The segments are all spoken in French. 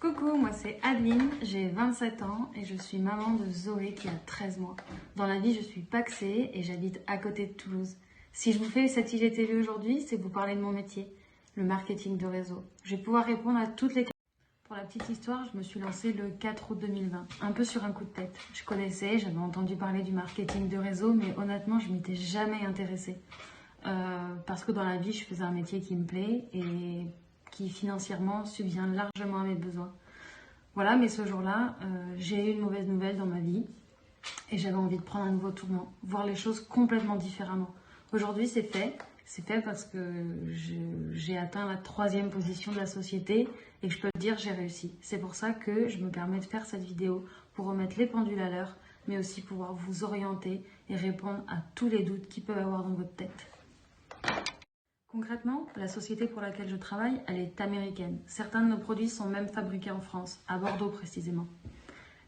Coucou, moi c'est Adeline, j'ai 27 ans et je suis maman de Zoé qui a 13 mois. Dans la vie, je suis pacsée et j'habite à côté de Toulouse. Si je vous fais cette IGTV aujourd'hui, c'est pour parler de mon métier, le marketing de réseau. Je vais pouvoir répondre à toutes les questions. Pour la petite histoire, je me suis lancée le 4 août 2020, un peu sur un coup de tête. Je connaissais, j'avais entendu parler du marketing de réseau, mais honnêtement, je m'étais jamais intéressée. Parce que dans la vie, je faisais un métier qui me plaît et qui financièrement subvient largement à mes besoins. Voilà, mais ce jour-là, j'ai eu une mauvaise nouvelle dans ma vie et j'avais envie de prendre un nouveau tournant, voir les choses complètement différemment. Aujourd'hui, c'est fait. C'est fait parce que j'ai atteint la 3e position de la société et que je peux te dire j'ai réussi. C'est pour ça que je me permets de faire cette vidéo pour remettre les pendules à l'heure, mais aussi pouvoir vous orienter et répondre à tous les doutes qui peuvent avoir dans votre tête. Concrètement, la société pour laquelle je travaille, elle est américaine. Certains de nos produits sont même fabriqués en France, à Bordeaux précisément.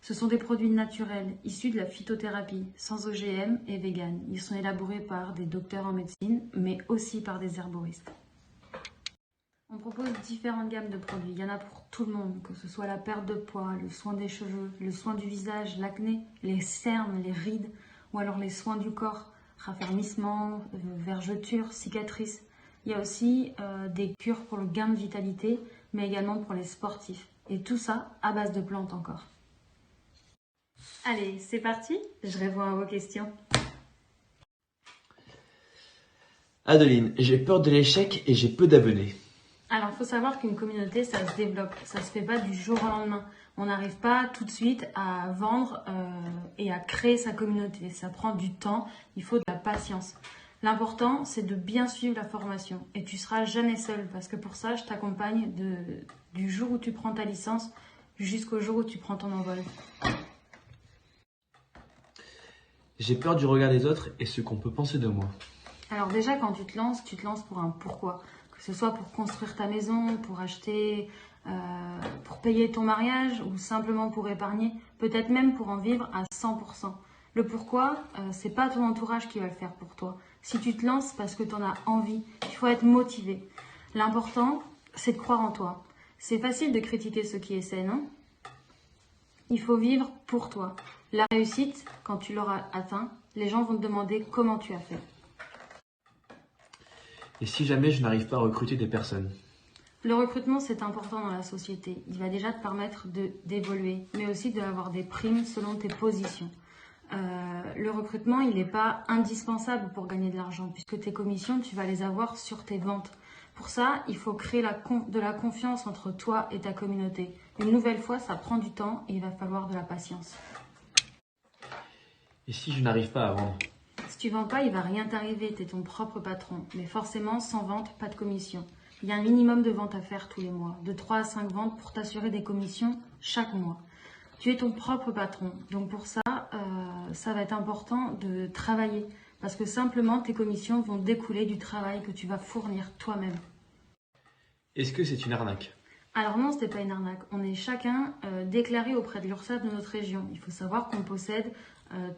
Ce sont des produits naturels, issus de la phytothérapie, sans OGM et vegan. Ils sont élaborés par des docteurs en médecine, mais aussi par des herboristes. On propose différentes gammes de produits. Il y en a pour tout le monde, que ce soit la perte de poids, le soin des cheveux, le soin du visage, l'acné, les cernes, les rides, ou alors les soins du corps, raffermissement, vergetures, cicatrices. Il y a aussi des cures pour le gain de vitalité, mais également pour les sportifs. Et tout ça à base de plantes encore. Allez, c'est parti, je réponds à vos questions. Adeline, j'ai peur de l'échec et j'ai peu d'abonnés. Alors, il faut savoir qu'une communauté, ça se développe. Ça se fait pas du jour au lendemain. On n'arrive pas tout de suite à vendre et à créer sa communauté. Ça prend du temps, il faut de la patience. L'important, c'est de bien suivre la formation. Et tu seras jamais seul parce que pour ça, je t'accompagne du jour où tu prends ta licence jusqu'au jour où tu prends ton envol. J'ai peur du regard des autres et ce qu'on peut penser de moi. Alors déjà, quand tu te lances pour un pourquoi. Que ce soit pour construire ta maison, pour acheter, pour payer ton mariage ou simplement pour épargner, peut-être même pour en vivre à 100%. Le pourquoi, c'est pas ton entourage qui va le faire pour toi. Si tu te lances parce que tu en as envie, il faut être motivé. L'important, c'est de croire en toi. C'est facile de critiquer ceux qui essaient, non ? Il faut vivre pour toi. La réussite, quand tu l'auras atteint, les gens vont te demander comment tu as fait. Et si jamais je n'arrive pas à recruter des personnes? Le recrutement, c'est important dans la société. Il va déjà te permettre d'évoluer, mais aussi d'avoir des primes selon tes positions. Le recrutement, il n'est pas indispensable pour gagner de l'argent, puisque tes commissions, tu vas les avoir sur tes ventes. Pour ça, il faut créer de la confiance entre toi et ta communauté. Une nouvelle fois, ça prend du temps et il va falloir de la patience. Et si je n'arrive pas à vendre? Si tu vends pas, il va rien t'arriver, tu es ton propre patron. Mais forcément, sans vente, pas de commission. Il y a un minimum de ventes à faire tous les mois, de 3 à 5 ventes pour t'assurer des commissions chaque mois. Tu es ton propre patron, donc pour ça, ça va être important de travailler. Parce que simplement, tes commissions vont découler du travail que tu vas fournir toi-même. Est-ce que c'est une arnaque? Alors non, ce n'est pas une arnaque. On est chacun déclaré auprès de l'URSSAF de notre région. Il faut savoir qu'on possède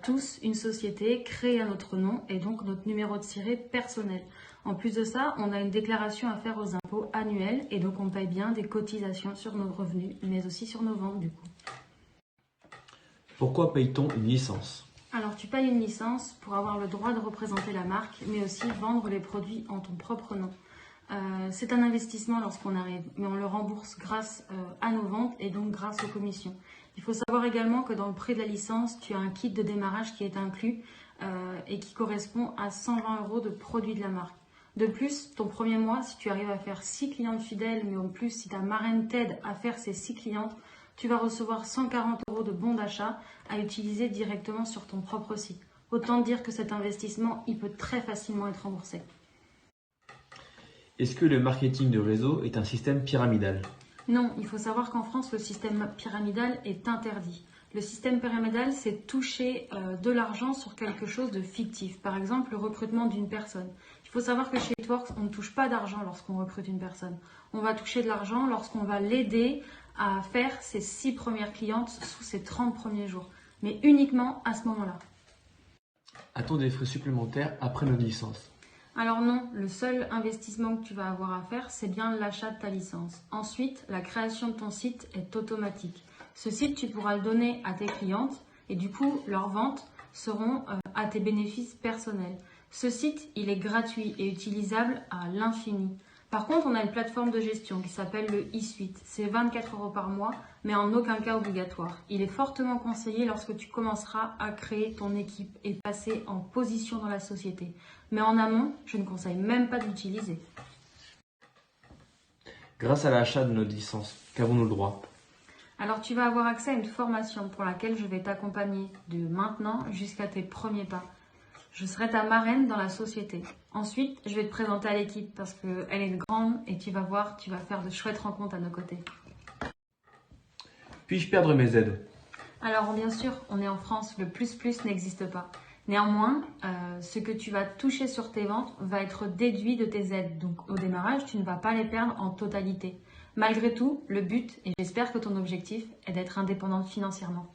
tous une société créée à notre nom et donc notre numéro de ciré personnel. En plus de ça, on a une déclaration à faire aux impôts annuels et donc on paye bien des cotisations sur nos revenus, mais aussi sur nos ventes du coup. Pourquoi paye-t-on une licence? Alors tu payes une licence pour avoir le droit de représenter la marque, mais aussi vendre les produits en ton propre nom. C'est un investissement lorsqu'on arrive, mais on le rembourse grâce à nos ventes et donc grâce aux commissions. Il faut savoir également que dans le prix de la licence, tu as un kit de démarrage qui est inclus et qui correspond à 120 € de produits de la marque. De plus, ton premier mois, si tu arrives à faire 6 clientes fidèles, mais en plus si ta marraine t'aide à faire ces 6 clientes, tu vas recevoir 140 € de bons d'achat à utiliser directement sur ton propre site. Autant dire que cet investissement, il peut très facilement être remboursé. Est-ce que le marketing de réseau est un système pyramidal? Non, il faut savoir qu'en France, le système pyramidal est interdit. Le système pyramidal, c'est toucher de l'argent sur quelque chose de fictif. Par exemple, le recrutement d'une personne. Il faut savoir que chez Networks, on ne touche pas d'argent lorsqu'on recrute une personne. On va toucher de l'argent lorsqu'on va l'aider à faire ses 6 premières clientes sous ses 30 premiers jours. Mais uniquement à ce moment-là. A-t-on des frais supplémentaires après notre licence? Alors non, le seul investissement que tu vas avoir à faire, c'est bien l'achat de ta licence. Ensuite, la création de ton site est automatique. Ce site, tu pourras le donner à tes clientes et du coup, leurs ventes seront à tes bénéfices personnels. Ce site, il est gratuit et utilisable à l'infini. Par contre, on a une plateforme de gestion qui s'appelle le e-Suite. C'est 24 € par mois, mais en aucun cas obligatoire. Il est fortement conseillé lorsque tu commenceras à créer ton équipe et passer en position dans la société. Mais en amont, je ne conseille même pas de l'utiliser. Grâce à l'achat de notre licence, qu'avons-nous le droit? Alors tu vas avoir accès à une formation pour laquelle je vais t'accompagner de maintenant jusqu'à tes premiers pas. Je serai ta marraine dans la société. Ensuite, je vais te présenter à l'équipe parce qu'elle est grande et tu vas voir, tu vas faire de chouettes rencontres à nos côtés. Puis-je perdre mes aides? Alors bien sûr, on est en France, le plus n'existe pas. Néanmoins, ce que tu vas toucher sur tes ventes va être déduit de tes aides. Donc au démarrage, tu ne vas pas les perdre en totalité. Malgré tout, le but, et j'espère que ton objectif, est d'être indépendante financièrement.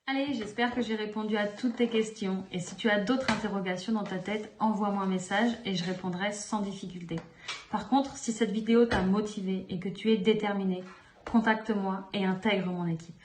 Allez, j'espère que j'ai répondu à toutes tes questions. Et si tu as d'autres interrogations dans ta tête, envoie-moi un message et je répondrai sans difficulté. Par contre, si cette vidéo t'a motivé et que tu es déterminé, contacte-moi et intègre mon équipe.